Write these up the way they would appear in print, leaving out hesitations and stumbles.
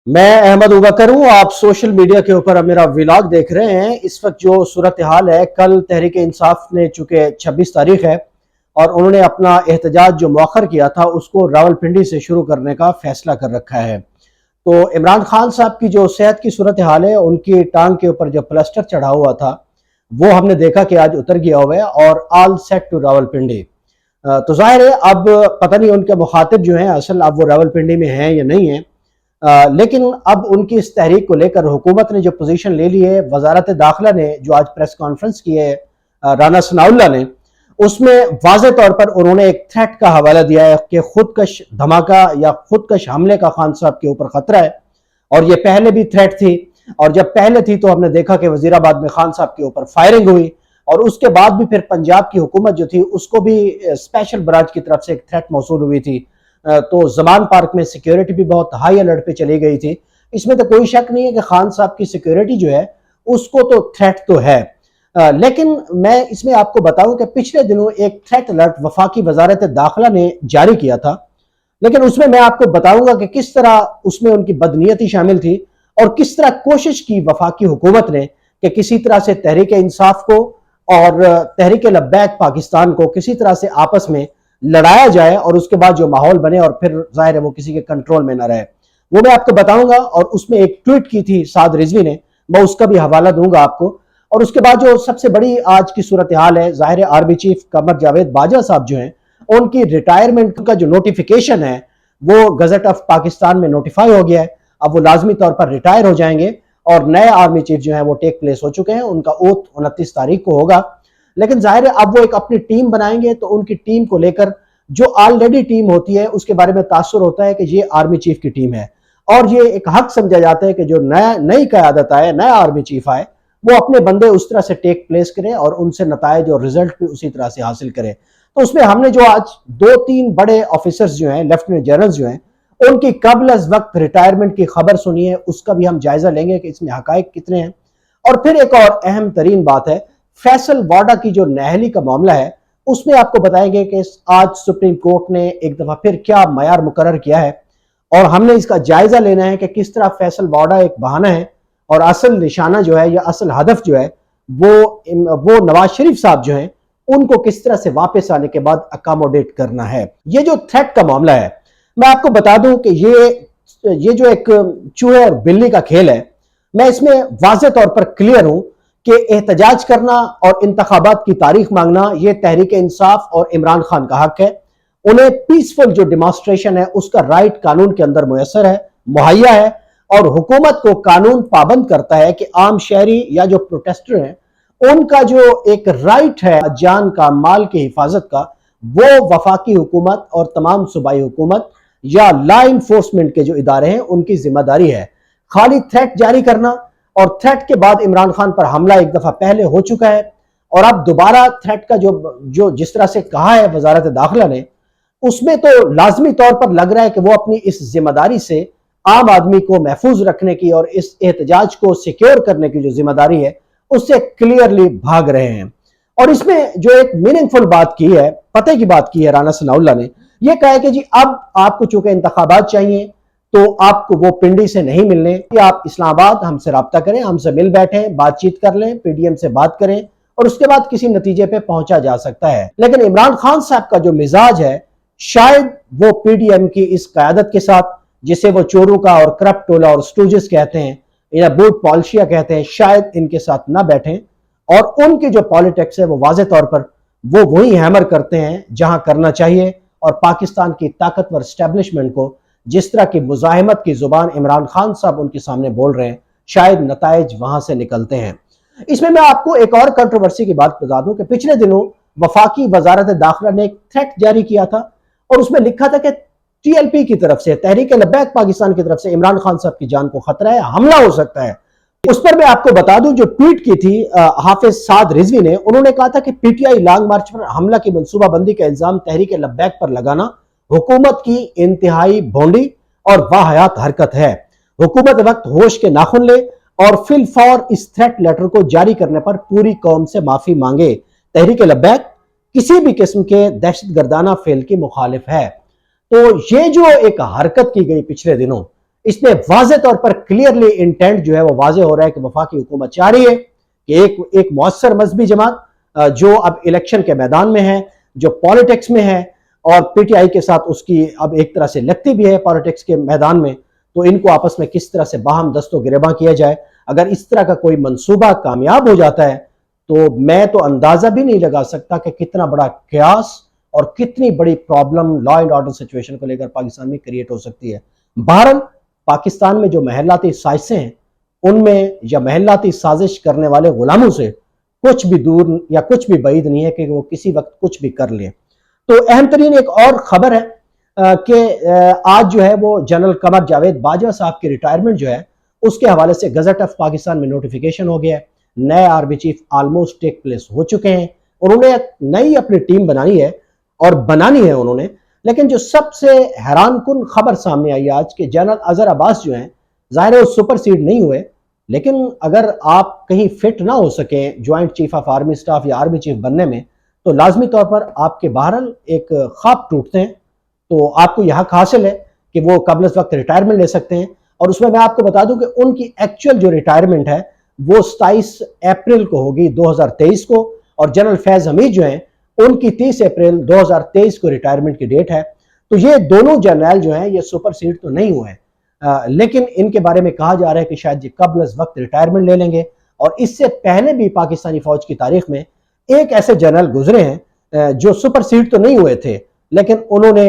मैं अहमद उबकर हूँ। आप सोशल मीडिया के ऊपर अब मेरा व्लॉग देख रहे हैं। इस वक्त जो सूरत हाल है, कल तहरीक इंसाफ ने चूँकि 26 तारीख है और उन्होंने अपना एहतजाज जो मौखर किया था उसको रावलपिंडी से शुरू करने का फैसला कर रखा है। तो इमरान खान साहब की जो सेहत की सूरत हाल है, उनकी टांग के ऊपर जो प्लास्टर चढ़ा हुआ था वो हमने देखा कि आज उतर गया हुआ है और ऑल सेट टू रावलपिंडी। तो जाहिर है अब पता नहीं उनके मुखातिब जो हैं असल अब वो रावलपिंडी में हैं या नहीं हैं। लेकिन अब उनकी इस तहरीक को लेकर हुकूमत ने जो पोजीशन ले ली है, वजारत दाखिला ने जो आज प्रेस कॉन्फ्रेंस की है राना सनाउल्लाह ने, उसमें वाज़े तौर पर उन्होंने एक थ्रेट का हवाला दिया है कि खुदकश धमाका या खुदकश हमले का खान साहब के ऊपर खतरा है। और ये पहले भी थ्रेट थी, और जब पहले थी तो हमने देखा कि वजीराबाद में खान साहब के ऊपर फायरिंग हुई, और उसके बाद भी फिर पंजाब की हुकूमत जो थी उसको भी स्पेशल ब्रांच की तरफ से एक थ्रेट मौसूल हुई थी। तो जमान पार्क में सिक्योरिटी भी बहुत हाई अलर्ट पे चली गई थी। इसमें तो कोई शक नहीं है कि खान साहब की सिक्योरिटी जो है उसको तो थ्रेट तो है। लेकिन मैं इसमें आपको बताऊं कि पिछले दिनों एक थ्रेट अलर्ट वफाकी वजारत दाखिला ने जारी किया था, लेकिन उसमें मैं आपको बताऊंगा कि किस तरह उसमें उनकी बदनीयती शामिल थी और किस तरह कोशिश की वफाकी हुकूमत ने कि किसी तरह से तहरीक इंसाफ को और तहरीक लब्बैक पाकिस्तान को किसी तरह से आपस में लड़ाया जाए और उसके बाद जो माहौल बने और फिर जाहिर है वो किसी के कंट्रोल में ना रहे। वो मैं आपको बताऊंगा। और उसमें एक ट्वीट की थी साद रिजवी ने, मैं उसका भी हवाला दूंगा आपको। और उसके बाद जो सबसे बड़ी आज की सूरत हाल है, जाहिर है आर्मी चीफ कमर जावेद बाजवा साहब जो हैं उनकी रिटायरमेंट का जो नोटिफिकेशन है वो गजट ऑफ पाकिस्तान में नोटिफाई हो गया है। अब वो लाजमी तौर पर रिटायर हो जाएंगे और नए आर्मी चीफ जो है वो टेक प्लेस हो चुके हैं। उनका ओथ 29 तारीख को होगा। लेकिन जाहिर है अब वो एक अपनी टीम बनाएंगे तो उनकी टीम को लेकर जो ऑलरेडी टीम होती है उसके बारे में तासुर होता है कि ये आर्मी चीफ की टीम है, और ये एक हक समझा जाता है कि जो नई क़यादत आए, नया आर्मी चीफ आए, वो अपने बंदे उस तरह से टेक प्लेस करें और उनसे नतायज और रिजल्ट भी उसी तरह से हासिल करें। तो उसमें हमने जो आज 2-3 बड़े ऑफिसर्स जो हैं, लेफ्टिनेंट जनरल्स जो हैं, उनकी कबल अज वक्त रिटायरमेंट की खबर सुनी है, उसका भी हम जायजा लेंगे कि इसमें हकायक कितने हैं। और फिर एक और अहम तरीन बात है, फैसल वाडा की जो नहली का मामला है उसमें आपको बताएंगे कि आज सुप्रीम कोर्ट ने एक दफा फिर क्या मयार मुकर्रर किया है, और हमने इसका जायजा लेना है कि किस तरह फैसल वाडा एक बहाना है और असल निशाना जो है या असल हदफ जो है वो नवाज शरीफ साहब जो है उनको किस तरह से वापस आने के बाद अकोमोडेट करना है। ये जो थ्रेट का मामला है, मैं आपको बता दूं कि ये जो एक चूहे और बिल्ली का खेल है, मैं इसमें वाज़े तौर पर क्लियर हूं कि एहतजाज करना और इंतखाबात की तारीख मांगना ये तहरीक इंसाफ और इमरान खान का हक है। उन्हें पीसफुल जो डिमॉन्स्ट्रेशन है उसका राइट कानून के अंदर मुयसर है, मुहैया है, और हुकूमत को कानून पाबंद करता है कि आम शहरी या जो प्रोटेस्टर हैं उनका जो एक राइट है जान का, माल की हिफाजत का, वो वफाकी हुकूमत और तमाम सूबाई हुकूमत या लॉ इन्फोर्समेंट के जो इदारे हैं उनकी जिम्मेदारी है। खाली थ्रेट जारी करना, और थ्रेट के बाद इमरान खान पर हमला एक दफा पहले हो चुका है, और अब दोबारा थ्रेट का जो जिस तरह से कहा है वजारत दाखिला ने, उसमें तो लाजमी तौर पर लग रहा है कि वो अपनी इस जिम्मेदारी से आम आदमी को महफूज रखने की और इस एहतजाज को सिक्योर करने की जो जिम्मेदारी है उससे क्लियरली भाग रहे हैं। और इसमें जो एक मीनिंगफुल बात की है, पते की बात की है राना सनाउल्लाह ने, यह कहा है कि जी अब आपको चूंकि इंतखाबात चाहिए तो आपको वो पिंडी से नहीं मिलने, आप इस्लामाबाद हमसे राब्ता करें, हमसे मिल बैठें, बातचीत कर लें, पीडीएम से बात करें और उसके बाद किसी नतीजे पे पहुंचा जा सकता है। लेकिन इमरान खान साहब का जो मिजाज है, शायद वो पीडीएम की इस क़यादत के साथ, जिसे वो चोरों का और करप्ट टोला और स्टूजेस कहते हैं या बूट पॉलिशिया कहते हैं, शायद इनके साथ ना बैठें, और उनकी जो पॉलिटिक्स है वो वाज़े तौर पर वो वही हैमर करते हैं जहां करना चाहिए, और पाकिस्तान की ताकतवर स्टैब्लिशमेंट को जिस तरह की मुजाहिमत की जुबान इमरान खान साहब उनके सामने बोल रहे हैं, शायद नताइज वहां से निकलते हैं। इसमें मैं आपको एक और कंट्रोवर्सी की बात बता दूं कि पिछले दिनों वफाकी वजारत दाखिला ने एक थ्रेट जारी किया था और उसमें लिखा था कि टीएलपी की तरफ से, तहरीक लब्बैक पाकिस्तान की तरफ से इमरान खान साहब की जान को खतरा है, हमला हो सकता है। उस पर मैं आपको बता दूं जो ट्वीट की थी हाफिज साद रिजवी ने, उन्होंने कहा था कि पीटीआई लॉन्ग मार्च पर हमला की मनसूबाबंदी का इल्जाम तहरीक लब्बैक पर लगाना हुकूमत की इंतहाई भोंडी और वाहयात हरकत है। हुकूमत वक्त होश के नाखुन ले और फिल फौर इस थ्रेट लेटर को जारी करने पर पूरी कौम से माफी मांगे। तहरीक लब्बैक किसी भी किस्म के दहशत गर्दाना फेल की मुखालिफ है। तो ये जो एक हरकत की गई पिछले दिनों, اس میں واضح طور پر کلیئرلی انٹینٹ جو ہے وہ واضح ہو رہا ہے کہ وفاقی حکومت چاہ رہی ہے کہ ایک مؤثر مذہبی جماعت جو اب الیکشن کے میدان میں ہے، جو پالیٹکس میں ہے، اور پی ٹی آئی کے ساتھ اس کی اب ایک طرح سے لگتی بھی ہے پالیٹکس کے میدان میں، تو ان کو آپس میں کس طرح سے باہم دست و گریباں کیا جائے۔ اگر اس طرح کا کوئی منصوبہ کامیاب ہو جاتا ہے تو میں تو اندازہ بھی نہیں لگا سکتا کہ کتنا بڑا کیاس اور کتنی بڑی problem law and order situation کو لے کر پاکستان میں کریٹ ہو سکتی ہے۔ بہرحال پاکستان میں جو محلاتی سازشیں ہیں ان میں یا محلاتی سازش کرنے والے غلاموں سے کچھ بھی دور یا کچھ بھی بعید نہیں ہے کہ وہ کسی وقت کچھ بھی کر لیں۔ تو اہم ترین ایک اور خبر ہے کہ آج جو ہے وہ جنرل قمر جاوید باجوہ صاحب کی ریٹائرمنٹ جو ہے اس کے حوالے سے گزٹ آف پاکستان میں نوٹیفیکیشن ہو گیا ہے، نئے army chief almost take place ہو چکے ہیں، انہوں نے نئی اپنی ٹیم بنانی ہے اور بنانی ہے انہوں نے۔ لیکن جو سب سے حیران کن خبر سامنے آئی آج کہ جنرل اظہر عباس جو ہیں ظاہر ہے وہ سپر سیڈ نہیں ہوئے، لیکن اگر آپ کہیں فٹ نہ ہو سکیں joint chief of army staff یا آرمی چیف بننے میں تو لازمی طور پر آپ کے بہرحال ایک خواب ٹوٹتے ہیں، تو آپ کو یہ حق حاصل ہے کہ وہ قبل از وقت ریٹائرمنٹ لے سکتے ہیں۔ اور اس میں آپ کو بتا دوں کہ ان کی ایکچوئل جو ریٹائرمنٹ ہے وہ 27 اپریل کو ہوگی 2023 کو، اور جنرل فیض حمید جو ہیں ان کی 30 اپریل 2023 کو ریٹائرمنٹ کی ڈیٹ ہے۔ تو یہ دونوں جرنیل جو ہیں یہ سپر سیڈ تو نہیں ہوئے ہیں، لیکن ان کے بارے میں کہا جا رہا ہے کہ شاید یہ قبل از وقت ریٹائرمنٹ لے لیں گے۔ اور اس سے پہلے بھی پاکستانی فوج کی تاریخ میں ایک ایسے جنرل گزرے ہیں جو سپر سیڈ تو نہیں ہوئے تھے لیکن انہوں نے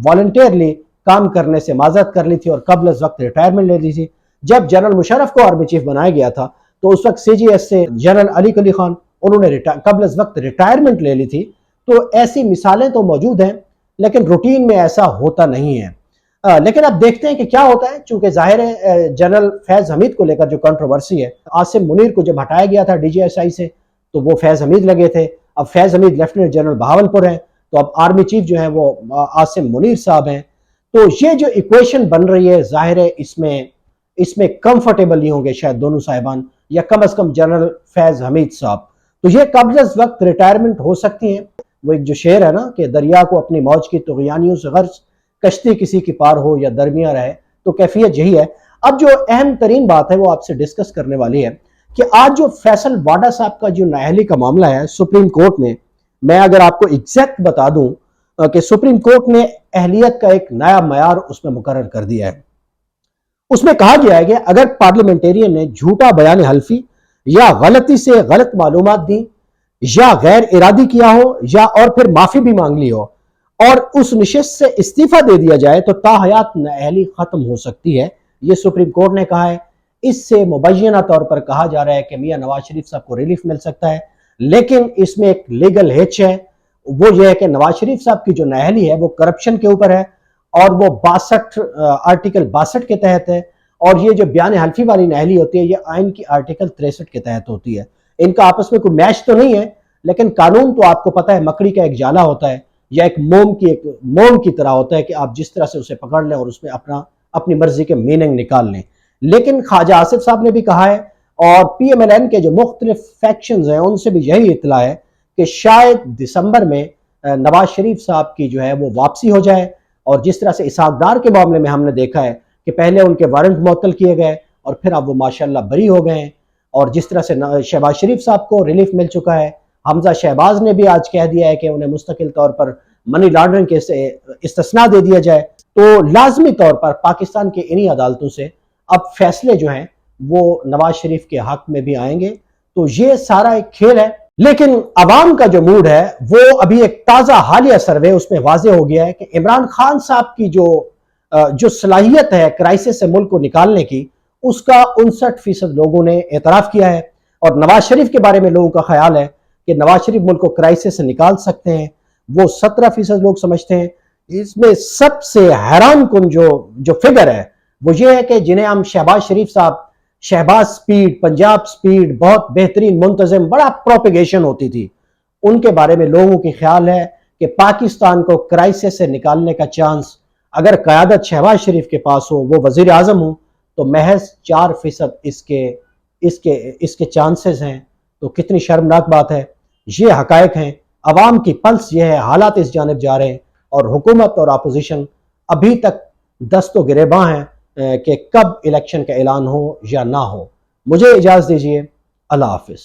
والنٹیئرلی کام کرنے سے معذرت کر لی تھی اور قبل از وقت ریٹائرمنٹ لے لی تھی۔ جب جنرل مشرف کو آرمی چیف بنایا گیا تھا تو اس وقت سی جی ایس سے جنرل علی قلی خان انہوں نے قبل از وقت ریٹائرمنٹ لے لی تھی۔ تو ایسی مثالیں تو موجود ہیں لیکن روٹین میں ایسا ہوتا نہیں ہے۔ لیکن اب دیکھتے ہیں کہ کیا ہوتا ہے، چونکہ ظاہر ہے جنرل فیض حمید کو لے کر جو کنٹروورسی ہے، عاصم منیر کو جب ہٹایا گیا تھا ڈی جی ایس آئی سے تو وہ فیض حمید لگے تھے، اب فیض حمید لیفٹیننٹ جنرل بہاولپور ہیں تو اب آرمی چیف جو ہیں وہ عاصم منیر صاحب ہیں۔ تو یہ جو ایکویشن بن رہی ہے ظاہر ہے اس میں کمفرٹیبل نہیں ہوں گے شاید دونوں صاحبان، یا کم از کم جنرل فیض حمید صاحب۔ تو یہ قبل از وقت ریٹائرمنٹ ہو سکتی ہیں۔ وہ ایک جو شعر ہے نا کہ دریا کو اپنی موج کی طغیانیوں سے غرض، کشتی کسی کی پار ہو یا درمیاں رہے، تو کیفیت یہی ہے۔ اب جو اہم ترین بات ہے وہ آپ سے ڈسکس کرنے والی ہے کہ آج جو فیصل واڈا صاحب کا جو نااہلی کا معاملہ ہے سپریم کورٹ میں اگر آپ کو ایگزیکٹ بتا دوں کہ سپریم کورٹ نے اہلیت کا ایک نیا معیار اس میں مقرر کر دیا ہے۔ اس میں کہا گیا ہے کہ اگر پارلیمنٹیرین نے جھوٹا بیان حلفی یا غلطی سے غلط معلومات دی یا غیر ارادی کیا ہو یا اور پھر معافی بھی مانگ لی ہو اور اس نشست سے استعفیٰ دے دیا جائے تو تاحیات نااہلی ختم ہو سکتی ہے، یہ سپریم کورٹ نے کہا ہے۔ اس سے مبینہ طور پر کہا جا رہا ہے کہ میاں نواز شریف صاحب کو ریلیف مل سکتا ہے، لیکن اس میں ایک لیگل ہچ ہے، وہ یہ ہے کہ نواز شریف صاحب کی جو نااہلی ہے وہ کرپشن کے اوپر ہے اور وہ آرٹیکل 62 کے تحت ہے، اور یہ جو بیان حلفی والی نااہلی ہوتی ہے یہ آئین کی آرٹیکل 63 کے تحت ہوتی ہے۔ ان کا آپس میں کوئی میچ تو نہیں ہے، لیکن قانون تو آپ کو پتہ ہے مکڑی کا ایک جالا ہوتا ہے یا ایک موم کی طرح ہوتا ہے کہ آپ جس طرح سے اسے پکڑ لیں اور اس میں اپنی مرضی کے میننگ نکال لیں۔ لیکن خواجہ آصف صاحب نے بھی کہا ہے اور پی ایم ایل این کے جو مختلف فیکشنز ہیں ان سے بھی یہی اطلاع ہے کہ شاید دسمبر میں نواز شریف صاحب کی جو ہے وہ واپسی ہو جائے، اور جس طرح سے اسحاق ڈار کے معاملے میں ہم نے دیکھا ہے کہ پہلے ان کے وارنٹ معطل کیے گئے اور پھر اب وہ ماشاءاللہ بری ہو گئے ہیں، اور جس طرح سے شہباز شریف صاحب کو ریلیف مل چکا ہے، حمزہ شہباز نے بھی آج کہہ دیا ہے کہ انہیں مستقل طور پر منی لانڈرنگ کے سے استثناء دے دیا جائے، تو لازمی طور پر پاکستان کے انہی عدالتوں سے اب فیصلے جو ہیں وہ نواز شریف کے حق میں بھی آئیں گے۔ تو یہ سارا ایک کھیل ہے، لیکن عوام کا جو موڈ ہے وہ ابھی ایک تازہ حالیہ سروے اس میں واضح ہو گیا ہے کہ عمران خان صاحب کی جو صلاحیت ہے کرائسس سے ملک کو نکالنے کی، اس کا 59% لوگوں نے اعتراف کیا ہے، اور نواز شریف کے بارے میں لوگوں کا خیال ہے کہ نواز شریف ملک کو کرائسس سے نکال سکتے ہیں، وہ 17% لوگ سمجھتے ہیں۔ اس میں سب سے حیران کن جو فگر ہے وہ یہ ہے کہ جنہیں ہم شہباز شریف صاحب، شہباز سپیڈ، پنجاب سپیڈ، بہت بہترین منتظم، بڑا پروپیگیشن ہوتی تھی، ان کے بارے میں لوگوں کی خیال ہے کہ پاکستان کو کرائسس سے نکالنے کا چانس اگر قیادت شہباز شریف کے پاس ہو، وہ وزیر اعظم ہو، تو محض 4% اس کے چانسز ہیں۔ تو کتنی شرمناک بات ہے، یہ حقائق ہیں، عوام کی پلس یہ ہے، حالات اس جانب جا رہے ہیں، اور حکومت اور اپوزیشن ابھی تک دست و گریباں ہیں کہ کب الیکشن کا اعلان ہو یا نہ ہو۔ مجھے اجازت دیجیے، اللہ حافظ۔